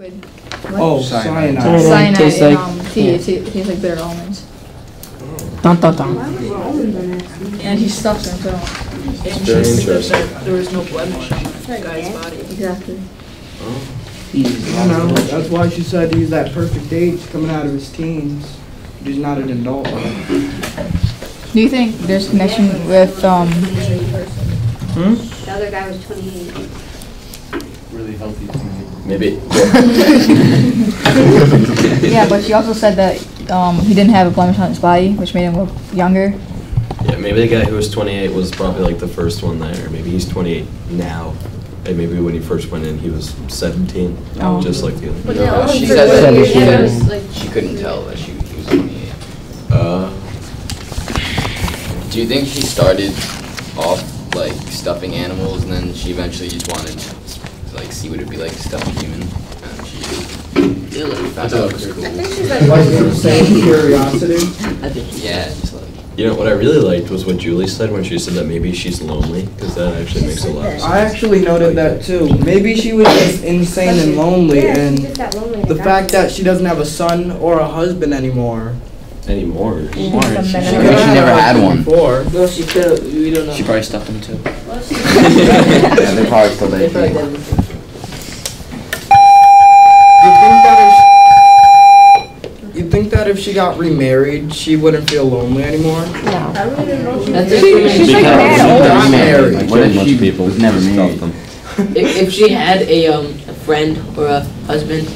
Oh, cyanide. Cyanide tastes in like- tea. It tastes like bitter almonds. Dun dun dun. And he stuffed them too. It's very interesting. There was no blemish on that guy's body. Exactly. You know, that's why she said he's that perfect age coming out of his teens. He's not an adult yet. Do you think there's connection with The other guy was 28. Really healthy. Maybe. Yeah, but she also said that he didn't have a blemish on his body, which made him look younger. Yeah, maybe the guy who was 28 was probably like the first one there. Maybe he's 28 now. And maybe when he first went in, he was 17, Oh. just like the other. But No, no, she for said that 28 she years, didn't. like, She couldn't tell that he was 28. Uh, Do you think she started off like stuffing animals and then she eventually just wanted to like see what it'd be like to stuff a human? And she found out it was cool. I think she's like, Like the same curiosity. Yeah, just like. you know, what I really liked was what Julie said when she said that maybe she's lonely, because that actually makes a lot of sense. I actually noted that too. Maybe she was just insane and lonely, yeah, she and just got lonely. the fact that she doesn't have a son or a husband anymore. Anymore. She never had one. Before. No, she could. We don't know. She probably stuffed them too. Yeah, they're probably still They probably there. didn't. You think that if she got remarried, she wouldn't feel lonely anymore? I really didn't know she That's was it. She's like mad Not old. married. What if Much she people was never stuff married? them. If she had a friend or a husband,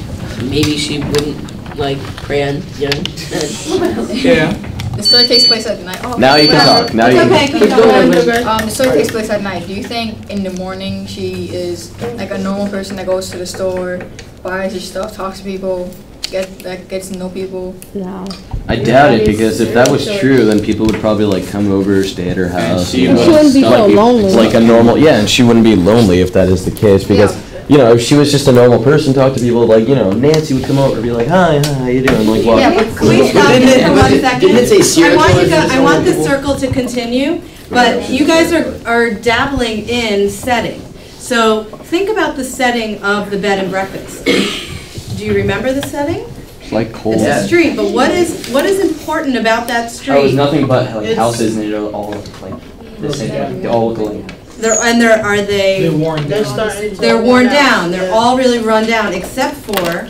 maybe she wouldn't like prey on young men. Yeah. The story takes place at night. Oh, Now you can whatever. talk. Now It's you okay, can. keep going. Go ahead. The story takes place at night. Do you think in the morning she is like a normal person that goes to the store, buys her stuff, talks to people, gets to know people? No. I doubt it, because if that was true, then people would probably like come over, stay at her house. she you know, wouldn't be stuff so lonely. Like a normal, yeah, and she wouldn't be lonely if that is the case, because, you know, if she was just a normal person, talk to people, like, you know, Nancy would come over and be like, hi, how you doing? Like, what? Yeah, but Can we stop this for 1 second? Didn't it say serial I want this circle to continue, but you guys are dabbling in setting. So think about the setting of the bed and breakfast. Do you remember the setting? It's like cold. It's a street, but what is important about that Oh, it's street? nothing but like It's- houses, and they're all like the same. They all look alike. Are they? They're starting to They're worn down. They're all really run down, except for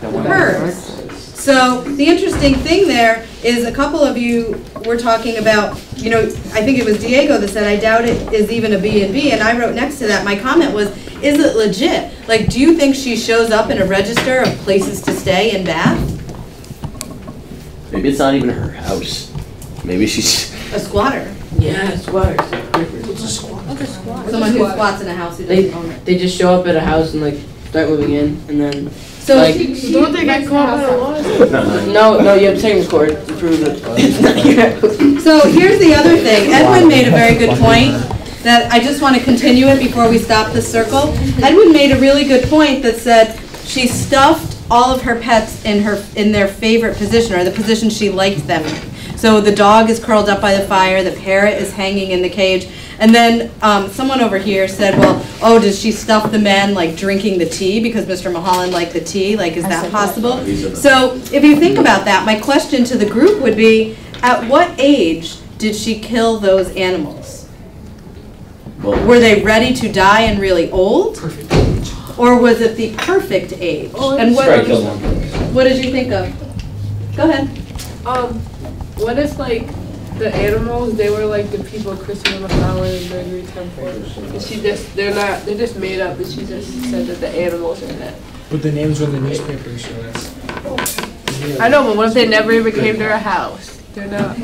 hers. So the interesting thing there is a couple of you were talking about, you know, I think it was Diego that said, I doubt it is even a B&B, and I wrote next to that, my comment was, is it legit? Like, do you think she shows up in a register of places to stay in Bath? Maybe it's not even her house. Maybe she's. A squatter? Yeah, squatters. Someone who squats in a house who doesn't own it. They just show up at a house and like start moving in, and then So, like don't they get caught by the law? no, you have to take them to court to prove that it's not your house. so here's the other thing. Edwin made a very good point that I just want to continue it before we stop the circle. Edwin made a really good point that said she stuffed all of her pets in their favorite position, or the position she liked them in. So the dog is curled up by the fire, the parrot is hanging in the cage, and then someone over here said, well, oh, does she stuff the men like drinking the tea because Mr. Mulholland liked the tea? Like, is that possible? So if you think about that, my question to the group would be, at what age did she kill those animals? Were they ready to die and really old? Or was it the perfect age? And what did you think of? Go ahead. What if like the animals, they were like the people Christopher McCollum and Gregory Temple, and they're just made up, but she just said that the animals are that. But the names were in the newspaper, so that's. I know, but what if they never even came to her house? They're not.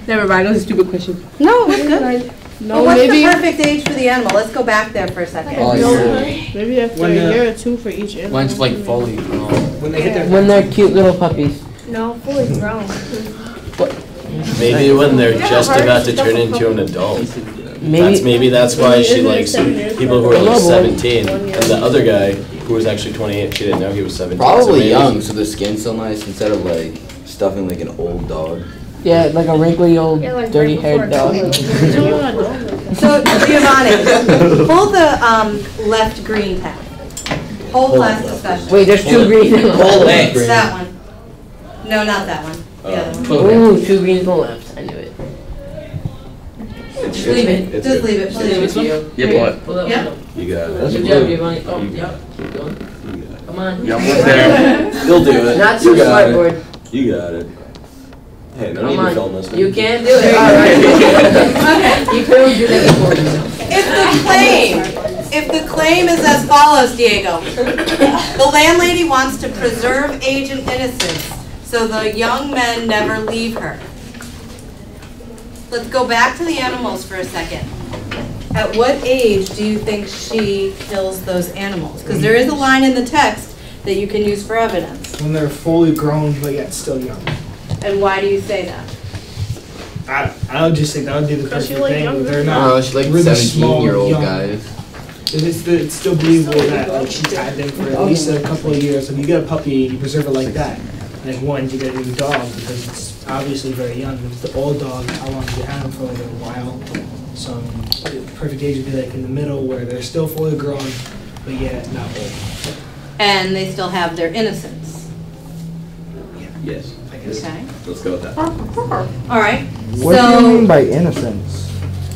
Never mind, that was a stupid question. No, it's good. No, But what's maybe. the perfect age for the animal? Let's go back there for a second. Maybe after a year or two for each animal. Mine's like fully grown. When they hit their When they're cute little puppies. No, fully grown. Maybe when they're just about to turn into an adult. Maybe that's why she likes people who are like 17, and the other guy who was actually 28, she didn't know he was 17. so Probably maybe- young, so the skin's so nice instead of like stuffing like an old dog. Yeah, like a wrinkly old dirty haired dog. So, Giovanni, pull the left green tab. Whole class discussion. Wait, there's two greens and Whole left. left. That one. No, not that one. The other one. Ooh, two greens and left. I knew it. Just leave it. Just leave it. Please. Yep, what? Pull up. Yep. You got it. Good job, Giovanni. Oh, yep. Keep going. Come on. You're almost there. You'll do it. Not too You got it. smartboard. You got it. Hey, no Come need on. to film this. You can do it. All right. You can do that before yourself. If the claim is as follows, Diego. The landlady wants to preserve age and innocence, so the young men never leave her. Let's go back to the animals for a second. At what age do you think she kills those animals? Because there is a line in the text that you can use for evidence. When they're fully grown but yet still young. And why do you say that? I would just think that would be the perfect thing. They're not Oh, she's like really small, 17-year-old young. guys. It's still believable that like she tied them for at least a couple of years. If you get a puppy and you preserve it like that, like one, you get a new dog because it's obviously very young. If it's the old dog, how long do you have them for? Like a while. So the perfect age would be like in the middle where they're still fully grown, but yet not old. And they still have their innocence. Yes. I guess. Okay. Let's go with that. All right. What do you mean by innocence?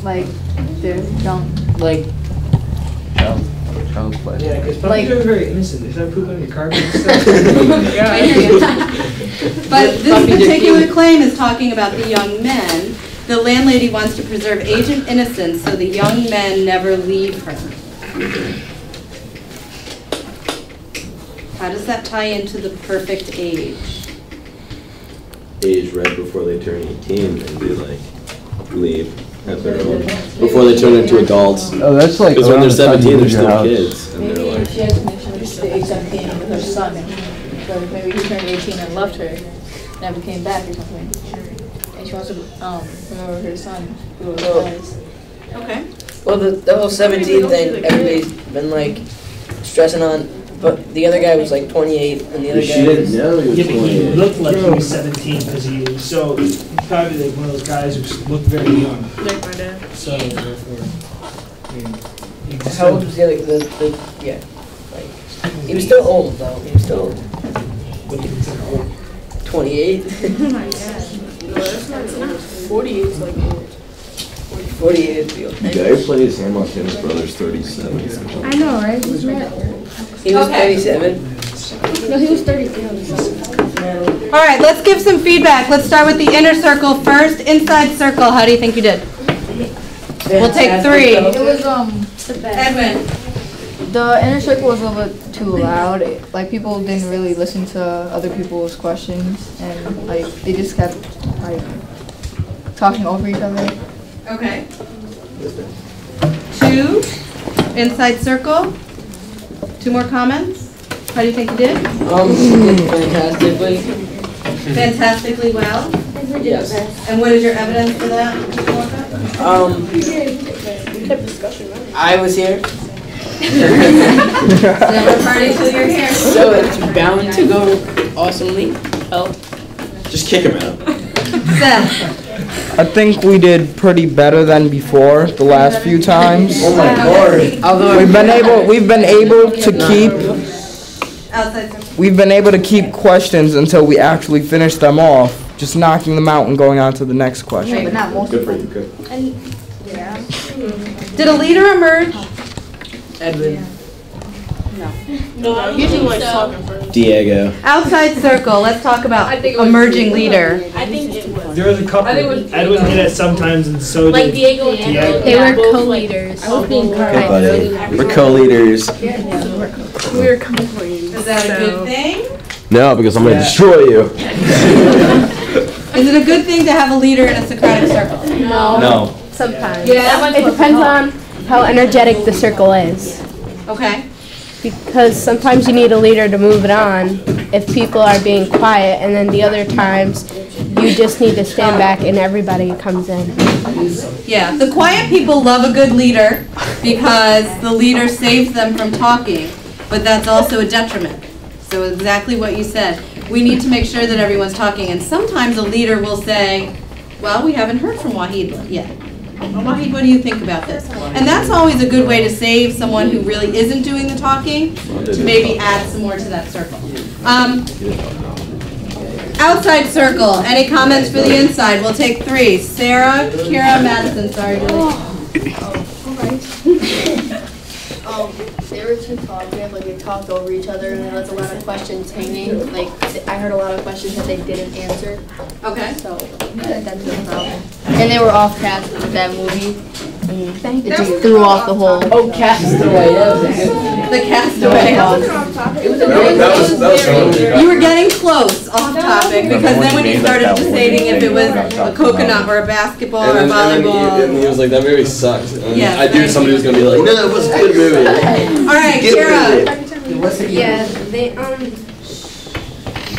Like, they're young. Like, Child's play. Yeah, because Like- puppies are very innocent. They start pooping on your carpet and stuff. But this particular claim is talking about the young men. The landlady wants to preserve age and innocence so the young men never leave her. How does that tie into the perfect age? Age right before they turn 18 and be like, leave at their own. Before they turn into adults. Oh, that's like. Because when they're around the time 17, you they're leave your still house. kids. And they're Maybe like, she has mentioned the age 17 with her son. But maybe he turned 18 and left her, never came back or something. And she wants to remember her son, who was dies. Okay. well, the whole 17 thing, everybody's been like stressing on, but the other guy was like 28, and the other she guy didn't was. know he was Yeah, but he 28. looked like he was 17 because he was so, he's probably like one of those guys who looked very young. Like my dad. So, therefore, I mean, he just How old was the other? Yeah, like he was still old though. He was still what do you consider old? 28. Oh my god. No, that's not, it's not. 48 is like old. 48 is the old. The guy who plays Hamlock and his brother's 37. I know, right? Who's mad? He was Okay. 37. No, he was 33 on the side. All right, let's give some feedback. Let's start with the inner circle first. Inside circle, how do you think you did? We'll take 3. It was, Edwin. the inner circle was a little bit too loud. Like, people didn't really listen to other people's questions, and, like, they just kept, like, talking over each other. Okay. 2, inside circle. 2 more comments. How do you think you did? Fantastically. Fantastically well. Yes. And what is your evidence for that? I was here, Never party till you're here. so it's bound to go awesomely. Oh. Just kick him out. Seth. I think we did pretty better than before the last few times. Oh my lord. Although We've been able to keep Outside circle. we've been able to keep questions until we actually finish them off, just knocking them out and going on to the next question. But not most Good of for them. you, good. Did a leader emerge? Edwin. No, I usually like talking first. Diego. Outside circle, let's talk about I think it was emerging leader. I think it was. There was a couple. I think it was Edwin did it sometimes, and so Like did Diego and Diego. Edwin. They were both, co-leaders. I was being Good buddy. We're co-leaders. We were co-leaders. Is that a good thing? No, because I'm gonna Yeah. destroy you. Is it a good thing to have a leader in a Socratic circle? No. Sometimes. Yeah, It depends on how energetic the circle is. Okay. Because sometimes you need a leader to move it on if people are being quiet, and then the other times you just need to stand back and everybody comes in. Yeah, the quiet people love a good leader because the leader saves them from talking, but that's also a detriment. So exactly what you said. We need to make sure that everyone's talking, and sometimes a leader will say, well, we haven't heard from Wahid yet. Wahid, what do you think about this? And that's always a good way to save someone who really isn't doing the talking, to maybe add some more to that circle. Outside circle, any comments for the inside? We'll take 3. Sarah, Kira, Madison, sorry, Julie. They were too talkative, like they talked over each other and there was a lot of questions hanging. Like I heard a lot of questions that they didn't answer. Okay. So that's the problem. And they were off task with that movie. And it just threw off the whole. Oh, Castaway. That was a good one. The Castaway. It was a great You were getting close off topic because then when you started deciding if it was a coconut or a basketball or a volleyball. And he was like, that movie sucks. And Yes. I knew somebody was going to be like, no, it was a good movie. All right, Kira. Yeah,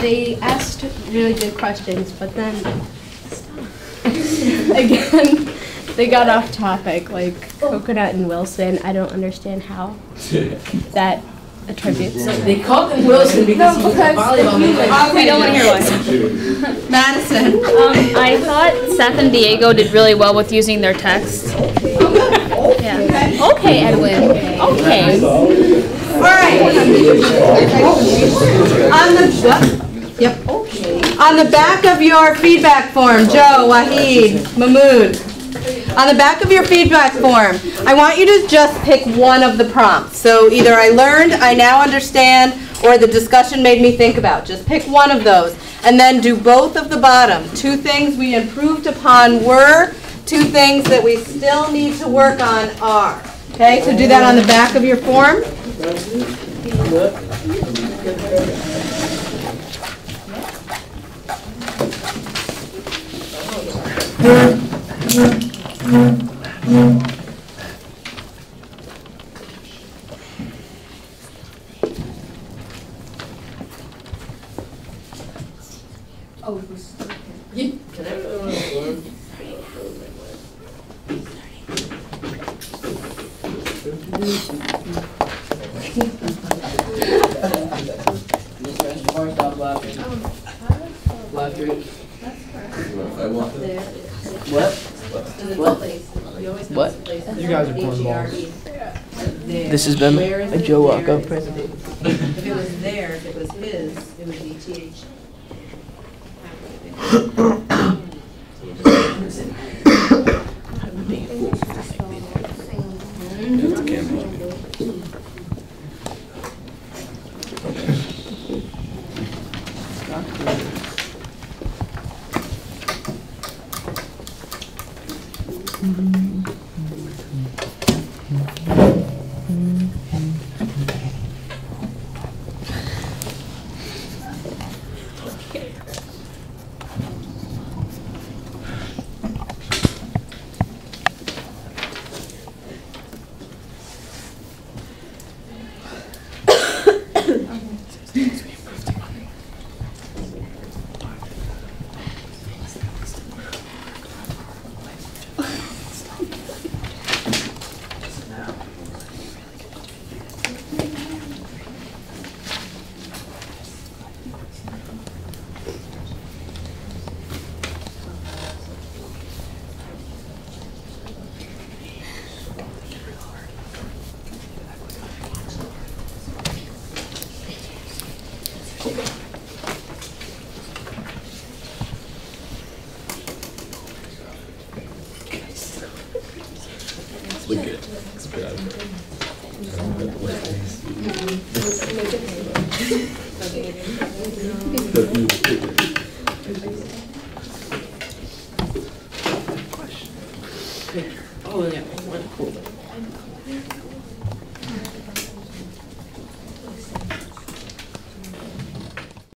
they asked really good questions, but then again, they got off topic, like Coconut and Wilson. I don't understand how that attributes. They called him Wilson because he was a volleyball. We don't want to hear one. Madison. I thought Seth and Diego did really well with using their text. Yeah. Okay, Edwin. Okay. All right. On the back of your feedback form, Joe, Wahid, Mahmood. On the back of your feedback form, I want you to just pick one of the prompts. So either I learned, I now understand, or the discussion made me think about. Just pick one of those. And then do both of the bottom. 2 things we improved upon were, 2 things that we still need to work on are. Okay, so do that on the back of your form. Can I put on the floor? Stop laughing. Laughter. What? What? You guys are cornballs. This has been a Joe Walkup presentation. If it was there, if it was his, it would be TH. Look good. It's bad. Oh, yeah. One cool.